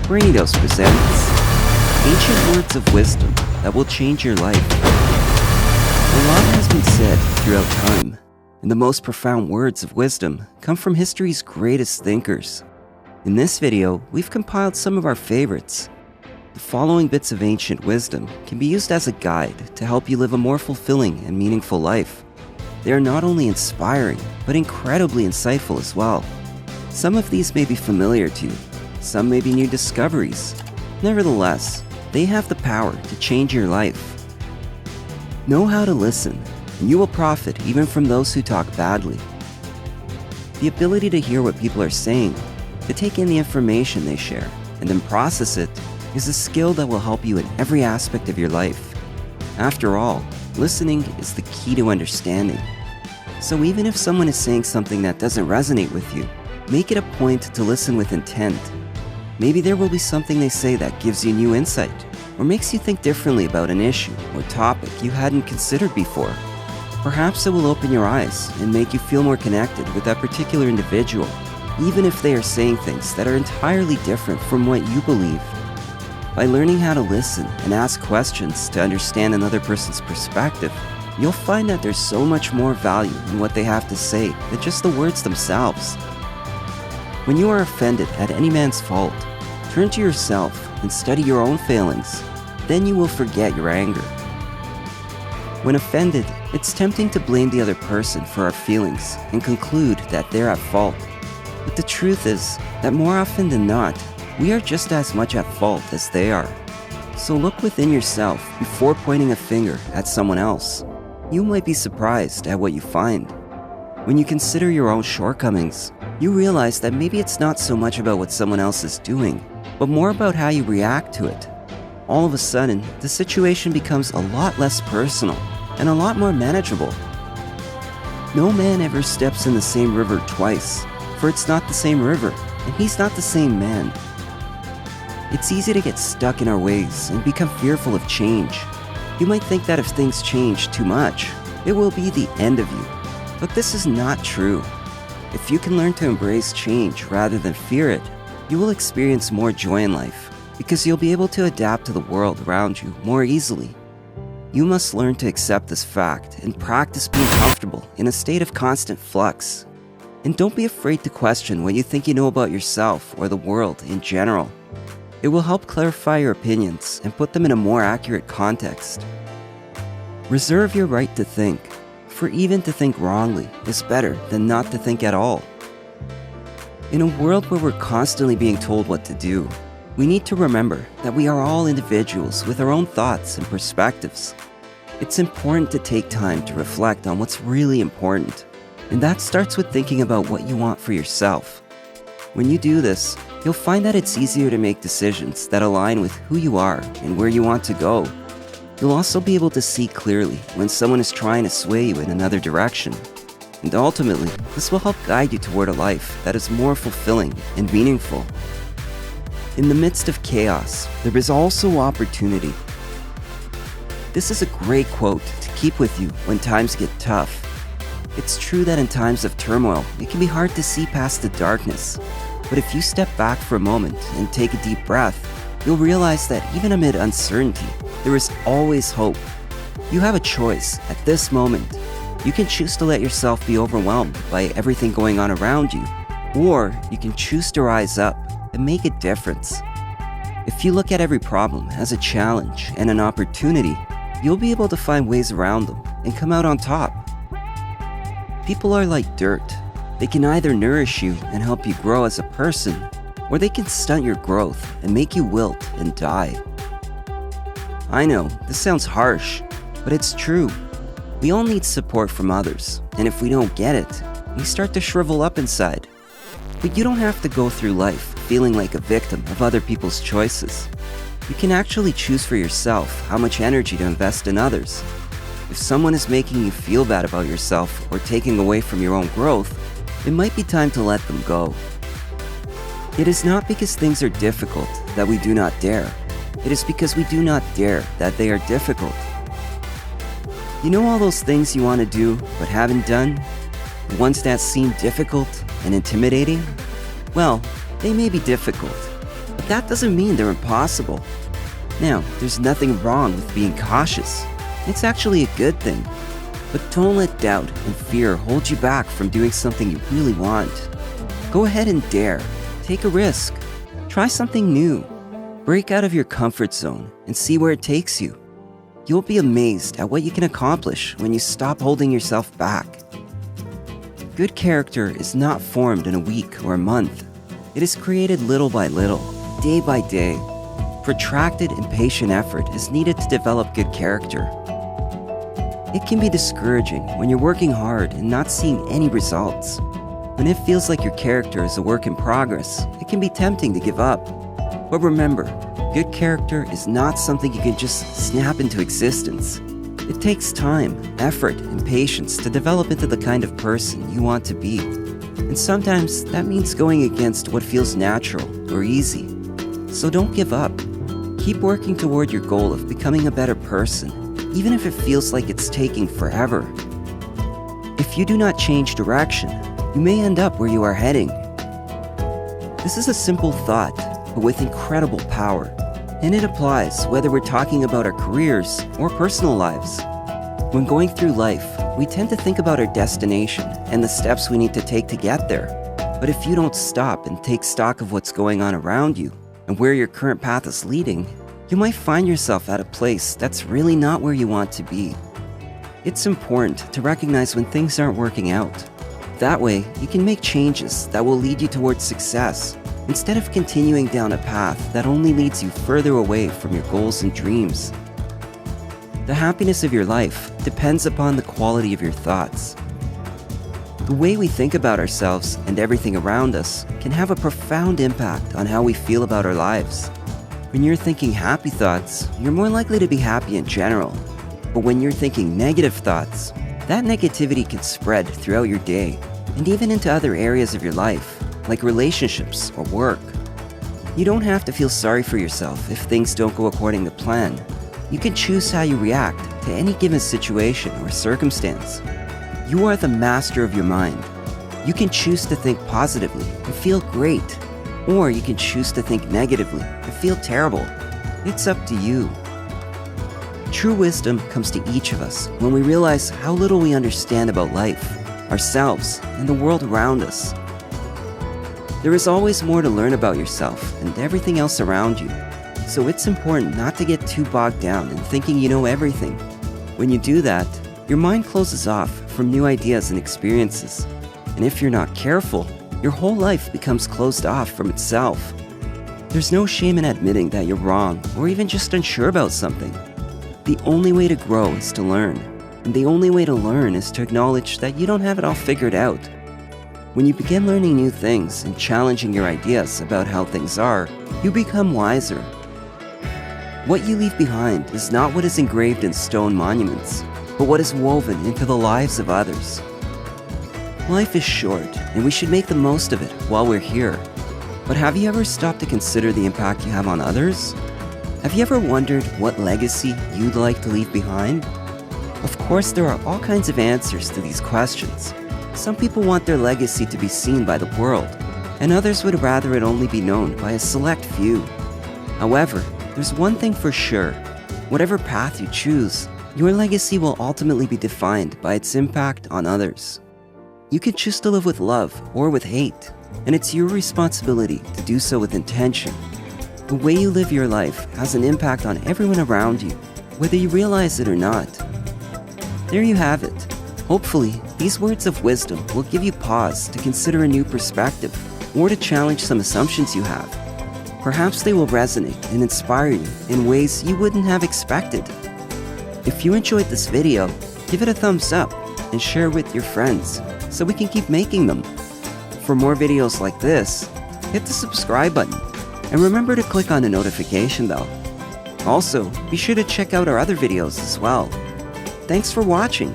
Brainy presents Ancient Words of Wisdom that will change your life. A lot has been said throughout time, and the most profound words of wisdom come from history's greatest thinkers. In this video, we've compiled some of our favorites. The following bits of ancient wisdom can be used as a guide to help you live a more fulfilling and meaningful life. They are not only inspiring, but incredibly insightful as well. Some of these may be familiar to you, some may be new discoveries. Nevertheless, they have the power to change your life. Know how to listen, and you will profit even from those who talk badly. The ability to hear what people are saying, to take in the information they share, and then process it, is a skill that will help you in every aspect of your life. After all, listening is the key to understanding. So even if someone is saying something that doesn't resonate with you, make it a point to listen with intent. Maybe there will be something they say that gives you new insight, or makes you think differently about an issue or topic you hadn't considered before. Perhaps it will open your eyes and make you feel more connected with that particular individual, even if they are saying things that are entirely different from what you believe. By learning how to listen and ask questions to understand another person's perspective, you'll find that there's so much more value in what they have to say than just the words themselves. When you are offended at any man's fault, turn to yourself and study your own failings. Then you will forget your anger. When offended, it's tempting to blame the other person for our feelings and conclude that they're at fault. But the truth is that more often than not, we are just as much at fault as they are. So look within yourself before pointing a finger at someone else. You might be surprised at what you find. When you consider your own shortcomings, you realize that maybe it's not so much about what someone else is doing, but more about how you react to it. All of a sudden, the situation becomes a lot less personal and a lot more manageable. No man ever steps in the same river twice, for it's not the same river, and he's not the same man. It's easy to get stuck in our ways and become fearful of change. You might think that if things change too much, it will be the end of you. But this is not true. If you can learn to embrace change rather than fear it, you will experience more joy in life because you'll be able to adapt to the world around you more easily. You must learn to accept this fact and practice being comfortable in a state of constant flux. And don't be afraid to question what you think you know about yourself or the world in general. It will help clarify your opinions and put them in a more accurate context. Reserve your right to think, for even to think wrongly is better than not to think at all. In a world where we're constantly being told what to do, we need to remember that we are all individuals with our own thoughts and perspectives. It's important to take time to reflect on what's really important, and that starts with thinking about what you want for yourself. When you do this, you'll find that it's easier to make decisions that align with who you are and where you want to go. You'll also be able to see clearly when someone is trying to sway you in another direction. And ultimately, this will help guide you toward a life that is more fulfilling and meaningful. In the midst of chaos, there is also opportunity. This is a great quote to keep with you when times get tough. It's true that in times of turmoil, it can be hard to see past the darkness. But if you step back for a moment and take a deep breath, you'll realize that even amid uncertainty, there is always hope. You have a choice at this moment. You can choose to let yourself be overwhelmed by everything going on around you, or you can choose to rise up and make a difference. If you look at every problem as a challenge and an opportunity, you'll be able to find ways around them and come out on top. People are like dirt. They can either nourish you and help you grow as a person, or they can stunt your growth and make you wilt and die. I know, this sounds harsh, but it's true. We all need support from others, and if we don't get it, we start to shrivel up inside. But you don't have to go through life feeling like a victim of other people's choices. You can actually choose for yourself how much energy to invest in others. If someone is making you feel bad about yourself or taking away from your own growth, it might be time to let them go. It is not because things are difficult that we do not dare. It is because we do not dare that they are difficult. You know all those things you want to do but haven't done? The ones that seem difficult and intimidating? Well, they may be difficult, but that doesn't mean they're impossible. Now, there's nothing wrong with being cautious. It's actually a good thing. But don't let doubt and fear hold you back from doing something you really want. Go ahead and dare. Take a risk. Try something new. Break out of your comfort zone and see where it takes you. You'll be amazed at what you can accomplish when you stop holding yourself back. Good character is not formed in a week or a month. It is created little by little, day by day. Protracted and patient effort is needed to develop good character. It can be discouraging when you're working hard and not seeing any results. When it feels like your character is a work in progress, it can be tempting to give up. But remember, good character is not something you can just snap into existence. It takes time, effort, and patience to develop into the kind of person you want to be. And sometimes that means going against what feels natural or easy. So don't give up. Keep working toward your goal of becoming a better person, even if it feels like it's taking forever. If you do not change direction, you may end up where you are heading. This is a simple thought, but with incredible power, and it applies whether we're talking about our careers or personal lives. When going through life, we tend to think about our destination and the steps we need to take to get there. But if you don't stop and take stock of what's going on around you and where your current path is leading, you might find yourself at a place that's really not where you want to be. It's important to recognize when things aren't working out. That way, you can make changes that will lead you towards success, instead of continuing down a path that only leads you further away from your goals and dreams. The happiness of your life depends upon the quality of your thoughts. The way we think about ourselves and everything around us can have a profound impact on how we feel about our lives. When you're thinking happy thoughts, you're more likely to be happy in general. But when you're thinking negative thoughts, that negativity can spread throughout your day and even into other areas of your life, like relationships or work. You don't have to feel sorry for yourself if things don't go according to plan. You can choose how you react to any given situation or circumstance. You are the master of your mind. You can choose to think positively and feel great, or you can choose to think negatively and feel terrible. It's up to you. True wisdom comes to each of us when we realize how little we understand about life, ourselves, and the world around us. There is always more to learn about yourself and everything else around you, so it's important not to get too bogged down in thinking you know everything. When you do that, your mind closes off from new ideas and experiences, and if you're not careful, your whole life becomes closed off from itself. There's no shame in admitting that you're wrong or even just unsure about something. The only way to grow is to learn, and the only way to learn is to acknowledge that you don't have it all figured out. When you begin learning new things and challenging your ideas about how things are, you become wiser. What you leave behind is not what is engraved in stone monuments, but what is woven into the lives of others. Life is short, and we should make the most of it while we're here. But have you ever stopped to consider the impact you have on others? Have you ever wondered what legacy you'd like to leave behind? Of course, there are all kinds of answers to these questions. Some people want their legacy to be seen by the world, and others would rather it only be known by a select few. However, there's one thing for sure. Whatever path you choose, your legacy will ultimately be defined by its impact on others. You can choose to live with love or with hate, and it's your responsibility to do so with intention. The way you live your life has an impact on everyone around you, whether you realize it or not. There you have it. Hopefully, these words of wisdom will give you pause to consider a new perspective or to challenge some assumptions you have. Perhaps they will resonate and inspire you in ways you wouldn't have expected. If you enjoyed this video, give it a thumbs up and share it with your friends so we can keep making them. For more videos like this, hit the subscribe button and remember to click on the notification bell. Also, be sure to check out our other videos as well. Thanks for watching.